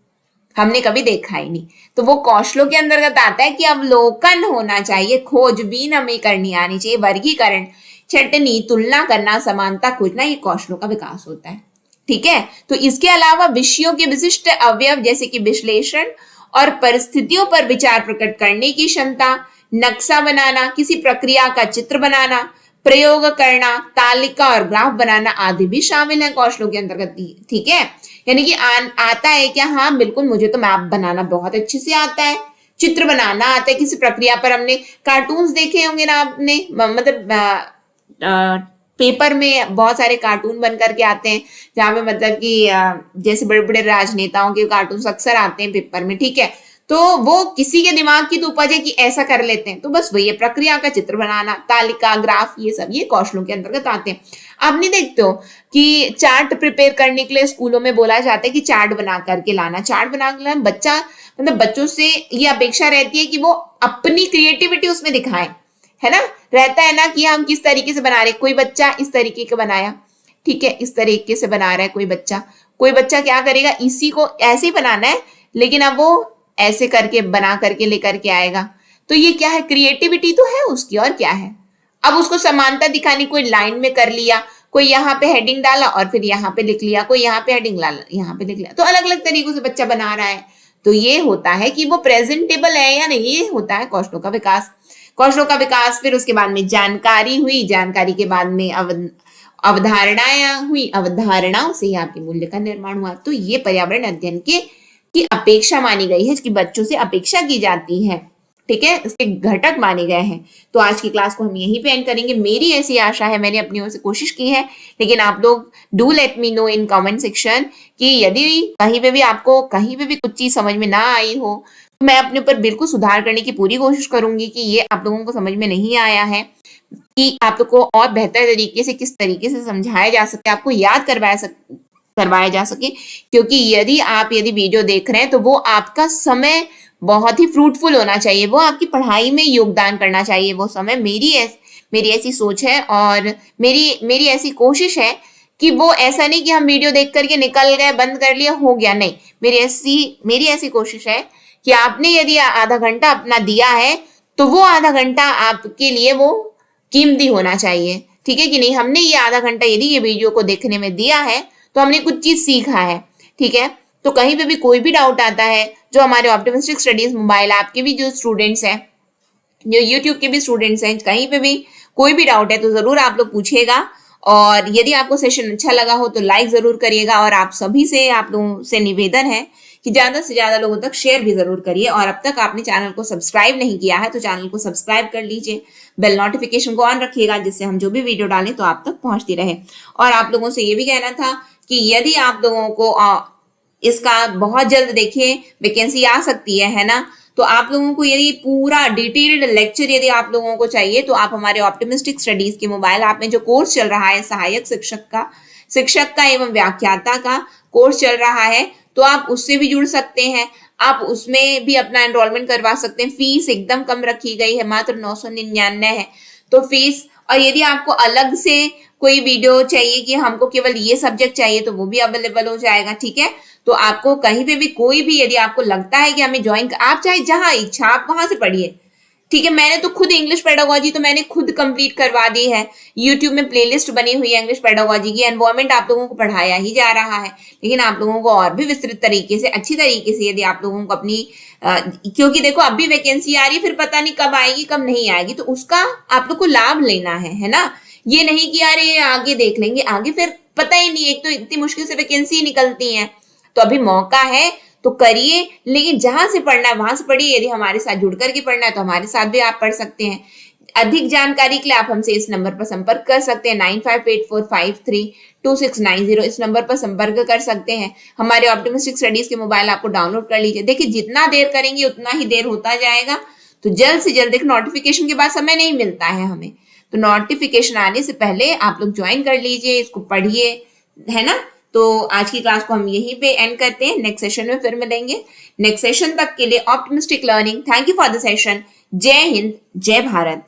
हमने कभी देखा ही नहीं। तो वो कौशलों के अंतर्गत आता है कि अवलोकन होना चाहिए, खोजबीन हमें करनी आनी चाहिए, वर्गीकरण, छटनी, तुलना करना, समानता खोजना, ये कौशलों का विकास होता है। ठीक है। तो इसके अलावा विषयों के विशिष्ट अवयव जैसे कि विश्लेषण और परिस्थितियों पर विचार प्रकट करने की क्षमता, नक्शा बनाना, किसी प्रक्रिया का चित्र बनाना, प्रयोग करना, तालिका और ग्राफ बनाना आदि भी शामिल है कौशलों के अंतर्गत। ठीक है, यानी कि आता है क्या? हाँ बिल्कुल, मुझे तो मैप बनाना बहुत अच्छे से आता है, चित्र बनाना आता है, किसी प्रक्रिया पर हमने कार्टून्स देखे होंगे ना आपने, मतलब पेपर में बहुत सारे कार्टून बन करके आते हैं, जहाँ पे मतलब कि जैसे बड़े बड़े राजनेताओं के कार्टून अक्सर आते हैं पेपर में, ठीक है। तो वो किसी के दिमाग की तो उपज है कि ऐसा कर लेते हैं, तो बस वही प्रक्रिया का चित्र बनाना, तालिका, ग्राफ, ये सब ये कौशलों के अंतर्गत आते हैं। आप नहीं देखते हो कि चार्ट प्रिपेयर करने के लिए स्कूलों में बोला जाता है कि चार्ट बना करके लाना, चार्ट बना के लाना, बच्चा मतलब बच्चों से ये अपेक्षा रहती है कि वो अपनी क्रिएटिविटी उसमें दिखाएं, है ना। रहता है ना कि हम किस तरीके से बना रहे, कोई बच्चा इस तरीके का बनाया, ठीक है, इस तरीके से बना रहा है कोई बच्चा क्या करेगा, इसी को ऐसे ही बनाना है, लेकिन अब वो ऐसे करके बना करके लेकर के आएगा। तो ये क्या है? क्रिएटिविटी तो है उसकी, और क्या है। अब उसको समानता दिखानी, कोई लाइन में कर लिया, कोई यहाँ पे हेडिंग डाला और फिर यहाँ पे लिख लिया, कोई यहाँ पे हेडिंग डाला यहाँ पे लिख लिया, तो अलग अलग तरीकों से बच्चा बना रहा है। तो ये होता है कि वो प्रेजेंटेबल है या नहीं, ये होता है कौशलों का विकास। कौशलों का विकास, फिर उसके बाद में जानकारी हुई, जानकारी के बाद में अवधारणाएं हुई, अवधारणाओं से ही आपके मूल्य का निर्माण हुआ। तो ये पर्यावरण अध्ययन के की अपेक्षा मानी गई है, कि बच्चों से अपेक्षा की जाती है, ठीक है, इसके घटक माने गए हैं। तो आज की क्लास को हम यहीं पे एंड करेंगे। मेरी ऐसी आशा है, मैंने अपनी ओर से कोशिश की है, लेकिन आप लोग do let me know in comment section कि यदि कहीं पे भी आपको कहीं पे भी कुछ चीज समझ में ना आई हो, तो मैं अपने ऊपर बिल्कुल सुधार करने की पूरी कोशिश करूंगी कि ये आप लोगों को समझ में नहीं आया है, कि आप लोग को और बेहतर तरीके से किस तरीके से समझाया जा सके, आपको याद करवाया जा सके। क्योंकि यदि वीडियो देख रहे हैं तो वो आपका समय बहुत ही फ्रूटफुल होना चाहिए, वो आपकी पढ़ाई में योगदान करना चाहिए वो समय। मेरी ऐसी सोच है, और मेरी ऐसी कोशिश है कि वो ऐसा नहीं कि हम वीडियो देख करके निकल गए, बंद कर लिया, हो गया, नहीं। मेरी ऐसी कोशिश है कि आपने यदि आधा घंटा अपना दिया है, तो वो आधा घंटा आपके लिए वो कीमती होना चाहिए, ठीक है कि नहीं। हमने ये आधा घंटा यदि ये वीडियो को देखने में दिया है, तो हमने कुछ चीज सीखा है, ठीक है। तो कहीं पे भी कोई भी डाउट आता है, जो हमारे ऑप्टिमिस्टिक स्टडीज मोबाइल ऐप के भी जो स्टूडेंट्स हैं, जो यूट्यूब के भी स्टूडेंट्स हैं, कहीं पे भी कोई भी डाउट है तो जरूर आप लोग पूछिएगा। और यदि आपको सेशन अच्छा लगा हो तो लाइक जरूर करिएगा, और आप सभी से, आप लोगों से निवेदन है कि ज्यादा से ज्यादा लोगों तक शेयर भी जरूर करिए। और अब तक आपने चैनल को सब्सक्राइब नहीं किया है तो चैनल को सब्सक्राइब कर लीजिए, बेल नोटिफिकेशन को ऑन रखिएगा, जिससे हम जो भी वीडियो डालें तो आप तक पहुंचती रहे। और आप लोगों से ये भी कहना था कि यदि आप लोगों को इसका बहुत जल्द देखिए वैकेंसी आ सकती है ना, तो आप लोगों को यदि पूरा डिटेल्ड लेक्चर यदि आप लोगों को चाहिए, तो आप हमारे ऑप्टिमिस्टिक स्टडीज के मोबाइल ऐप में जो कोर्स चल रहा है सहायक शिक्षक का एवं व्याख्याता का कोर्स चल रहा है, तो आप उससे भी जुड़ सकते हैं। आप उसमें भी अपना एनरोलमेंट करवा सकते हैं। फीस एकदम कम रखी गई है, मात्र 999 है तो फीस। और यदि आपको अलग से कोई वीडियो चाहिए कि हमको केवल ये सब्जेक्ट चाहिए, तो वो भी अवेलेबल हो जाएगा, ठीक है। तो आपको कहीं पे भी कोई भी यदि आपको लगता है कि हमें ज्वाइन, आप चाहे जहां इच्छा आप वहां से पढ़िए, ठीक है। मैंने तो खुद इंग्लिश पेडागोजी तो मैंने खुद कंप्लीट करवा दी है। यूट्यूब में प्लेलिस्ट बनी हुई है इंग्लिश पेडागोजी की, एनवायरमेंट आप लोगों को पढ़ाया ही जा रहा है। लेकिन आप लोगों को और भी विस्तृत तरीके से, अच्छी तरीके से, यदि आप लोगों को अपनी क्योंकि देखो अब भी वैकेंसी आ रही है, फिर पता नहीं कब आएगी कब नहीं आएगी, तो उसका आप लोग को लाभ लेना है ना। ये नहीं कि यार ये आगे देख लेंगे, आगे फिर पता ही नहीं, एक तो इतनी मुश्किल से वैकेंसी निकलती है, तो अभी मौका है तो करिए। लेकिन जहां से पढ़ना है वहां से पढ़िए, यदि हमारे साथ जुड़ करके पढ़ना है तो हमारे साथ भी आप पढ़ सकते हैं। अधिक जानकारी के लिए आप हमसे इस नंबर पर संपर्क कर सकते हैं, 9584532690, इस नंबर पर संपर्क कर सकते हैं। हमारे ऑप्टिमिस्टिक स्टडीज के मोबाइल आपको डाउनलोड कर लीजिए। देखिए जितना देर करेंगे उतना ही देर होता जाएगा, तो जल्द से जल्द, देखिए नोटिफिकेशन के बाद समय नहीं मिलता है हमें, तो नोटिफिकेशन आने से पहले आप लोग ज्वाइन कर लीजिए, इसको पढ़िए, है ना। तो आज की क्लास को हम यहीं पे एंड करते हैं, नेक्स्ट सेशन में फिर मिलेंगे। नेक्स्ट सेशन तक के लिए optimistic learning, thank you for the session. जय हिंद, जय भारत।